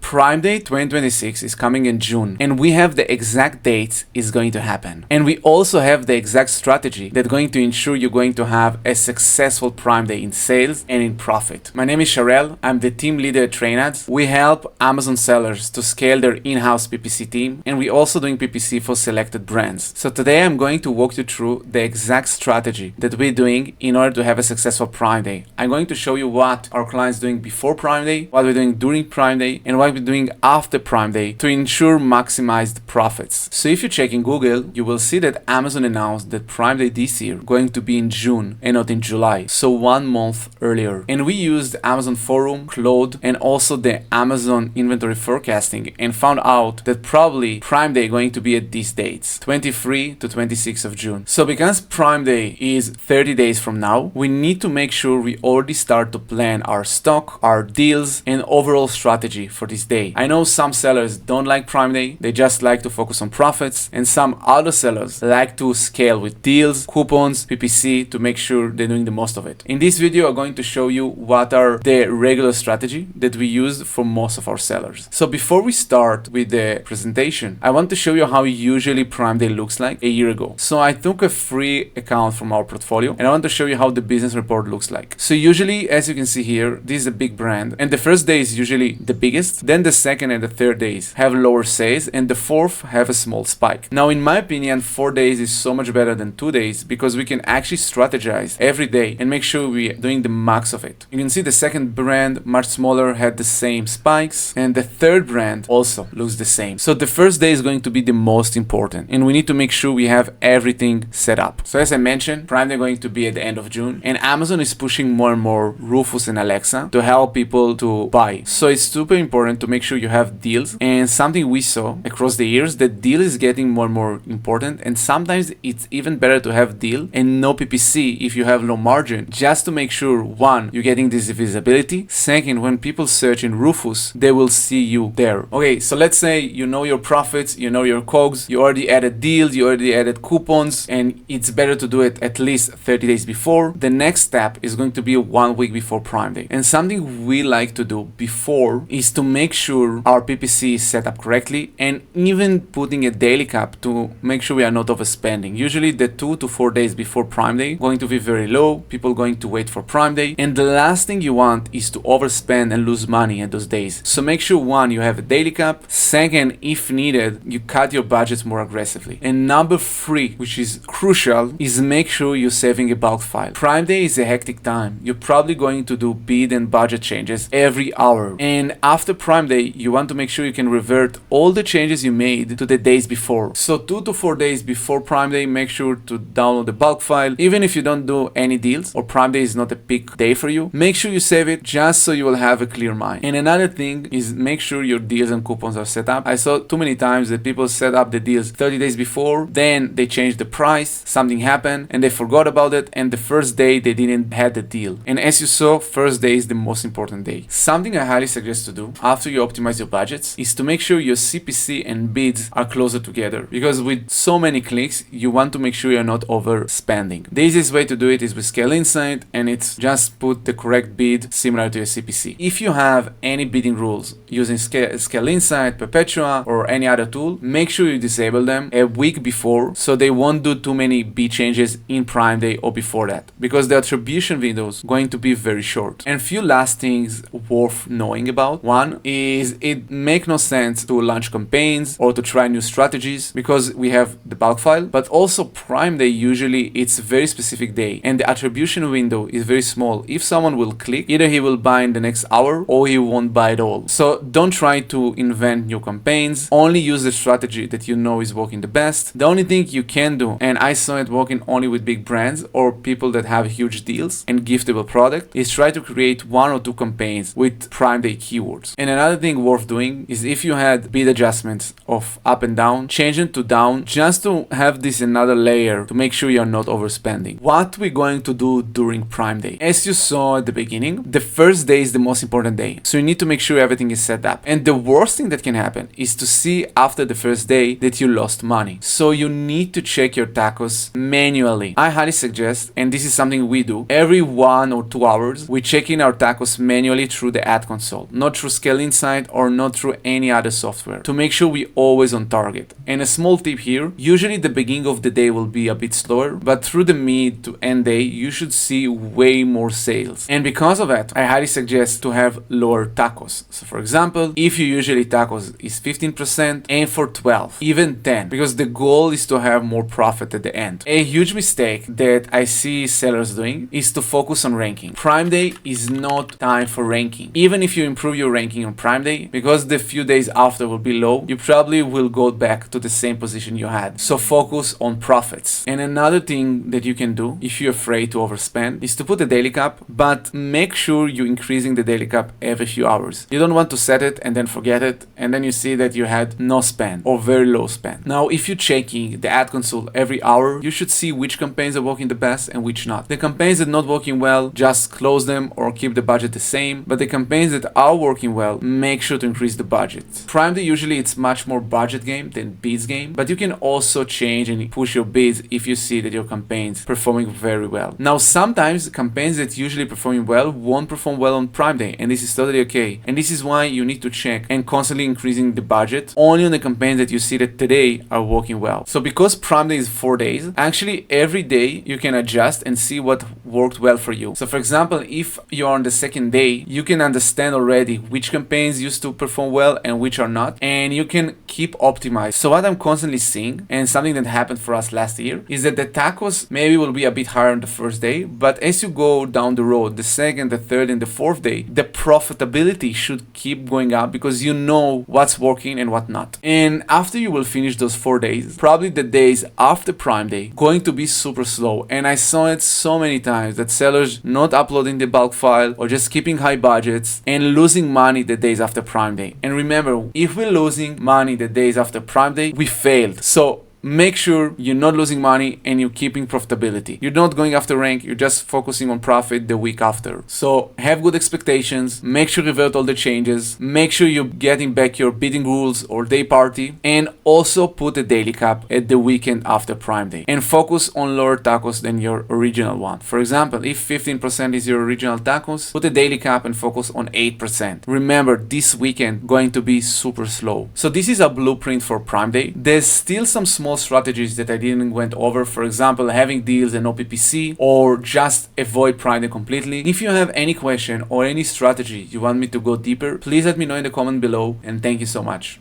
Prime Day 2026 is coming in June, and we have the exact dates it's going to happen. And we also have the exact strategy that's going to ensure you're going to have a successful Prime Day in sales and in profit. My name is Sharel. I'm the team leader at TrainAdz. We help Amazon sellers to scale their in-house PPC team, and we're also doing PPC for selected brands. So today I'm going to walk you through the exact strategy that we're doing in order to have a successful Prime Day. I'm going to show you what our clients doing before Prime Day, what we're doing during Prime Day, and what we're doing after Prime Day to ensure maximized profits. So if you check in Google, you will see that Amazon announced that Prime Day this year going to be in June and not in July, so 1 month earlier. And we used Amazon Forum, Claude, and also the Amazon inventory forecasting and found out that probably Prime Day going to be at these dates, 23 to 26 of June. So because Prime Day is 30 days from now, we need to make sure we already start to plan our stock, our deals, and overall strategy for this day. I know some sellers don't like Prime Day, they just like to focus on profits, and some other sellers like to scale with deals, coupons, PPC to make sure they're doing the most of it. In this video, I'm going to show you what are the regular strategy that we use for most of our sellers. So before we start with the presentation, I want to show you how usually Prime Day looks like a year ago. So I took a free account from our portfolio and I want to show you how the business report looks like. So usually, as you can see here, this is a big brand, and the first day is usually the biggest, then the second and the third days have lower sales, and the fourth have a small spike. Now, in my opinion, 4 days is so much better than 2 days because we can actually strategize every day and make sure we're doing the max of it. You can see the second brand, much smaller, had the same spikes, and the third brand also looks the same. So the first day is going to be the most important, and we need to make sure we have everything set up. So as I mentioned, Prime Day going to be at the end of June, and Amazon is pushing more and more Rufus and Alexa to help people to buy. So it's super important to make sure you have deals, and something we saw across the years, that deal is getting more and more important, and sometimes it's even better to have deal and no PPC if you have low margin, just to make sure, one, you're getting this visibility, second, when people search in Rufus, they will see you there. Okay, so let's say you know your profits, you know your COGS, you already added deals, you already added coupons, and it's better to do it at least 30 days before. The next step is going to be 1 week before Prime Day. And something we like to do before is to make sure our PPC is set up correctly, and even putting a daily cap to make sure we are not overspending. Usually the 2 to 4 days before Prime Day going to be very low, people going to wait for Prime Day, and the last thing you want is to overspend and lose money at those days. So make sure, one, you have a daily cap, second, if needed, you cut your budgets more aggressively. And number 3, which is crucial, is make sure you're saving a bulk file. Prime Day is a hectic time. You're probably going to do bid and budget changes every hour, and after Prime Day you want to make sure you can revert all the changes you made to the days before. So 2 to 4 days before Prime Day, make sure to download the bulk file. Even if you don't do any deals or Prime Day is not a peak day for you, make sure you save it just so you will have a clear mind. And another thing is make sure your deals and coupons are set up. I saw too many times that people set up the deals 30 days before, then they changed the price, something happened and they forgot about it, and the first day they didn't have the deal. And as you saw, first day is the most important day. Something I highly suggest to do after you optimize your budgets is to make sure your CPC and bids are closer together, because with so many clicks you want to make sure you're not overspending. The easiest way to do it is with Scale Insight, and it's just put the correct bid similar to your CPC. If you have any bidding rules using Scale Insight, Perpetua, or any other tool, make sure you disable them a week before so they won't do too many bid changes in Prime Day or before that, because the attribution window is going to be very short. And few last things worth knowing about. One is it make no sense to launch campaigns or to try new strategies because we have the bulk file, but also Prime Day usually it's a very specific day and the attribution window is very small. If someone will click, either he will buy in the next hour or he won't buy at all. So don't try to invent new campaigns, only use the strategy that you know is working the best. The only thing you can do, and I saw it working only with big brands or people that have huge deals and giftable product, is try to create 1 or 2 campaigns with Prime Day keywords. And another thing worth doing is if you had bid adjustments of up and down, change it to down just to have this another layer to make sure you're not overspending. What we're going to do during Prime Day. As you saw at the beginning, the first day is the most important day. So you need to make sure everything is set up. And the worst thing that can happen is to see after the first day that you lost money. So you need to check your tacos manually. I highly suggest, and this is something we do, every 1 or 2 hours, we check in our tacos manually through the ad console, not through Scale Insight site or not through any other software, to make sure we always on target. And a small tip here, usually the beginning of the day will be a bit slower, but through the mid to end day, you should see way more sales. And because of that, I highly suggest to have lower tacos. So for example, if you usually tacos is 15%, aim for 12, even 10, because the goal is to have more profit at the end. A huge mistake that I see sellers doing is to focus on ranking. Prime Day is not time for ranking. Even if you improve your ranking on Prime Day, because the few days after will be low, you probably will go back to the same position you had. So focus on profits. And another thing that you can do if you're afraid to overspend is to put a daily cap, but make sure you're increasing the daily cap every few hours. You don't want to set it and then forget it, and then you see that you had no spend or very low spend. Now, if you're checking the ad console every hour, you should see which campaigns are working the best and which not. The campaigns that are not working well, just close them or keep the budget the same, but the campaigns that are working well, make sure to increase the budget. Prime Day, usually it's much more budget game than bids game, but you can also change and push your bids if you see that your campaigns performing very well. Now, sometimes campaigns that usually performing well won't perform well on Prime Day, and this is totally okay. And this is why you need to check and constantly increasing the budget only on the campaigns that you see that today are working well. So because Prime Day is 4 days, actually every day you can adjust and see what worked well for you. So for example, if you're on the second day, you can understand already which campaigns used to perform well and which are not, and you can keep optimized. So what I'm constantly seeing, and something that happened for us last year, is that the tacos maybe will be a bit higher on the first day, but as you go down the road, the second, the third, and the fourth day, the profitability should keep going up because you know what's working and what not. And after you will finish those 4 days, probably the days after Prime Day going to be super slow. And I saw it so many times that sellers not uploading the bulk file or just keeping high budgets and losing money the days after Prime Day. And remember, if we're losing money the days after Prime Day, we failed. So make sure you're not losing money and you're keeping profitability. You're not going after rank, you're just focusing on profit the week after. So have good expectations, make sure you revert all the changes, make sure you're getting back your bidding rules or day party, and also put a daily cap at the weekend after Prime Day. And focus on lower tacos than your original one. For example, if 15% is your original tacos, put a daily cap and focus on 8%. Remember, this weekend going to be super slow. So this is a blueprint for Prime Day. There's still some small strategies that I didn't went over, for example, having deals and no PPC, or just avoid Prime Day completely. If you have any question or any strategy you want me to go deeper, please let me know in the comment below, and thank you so much.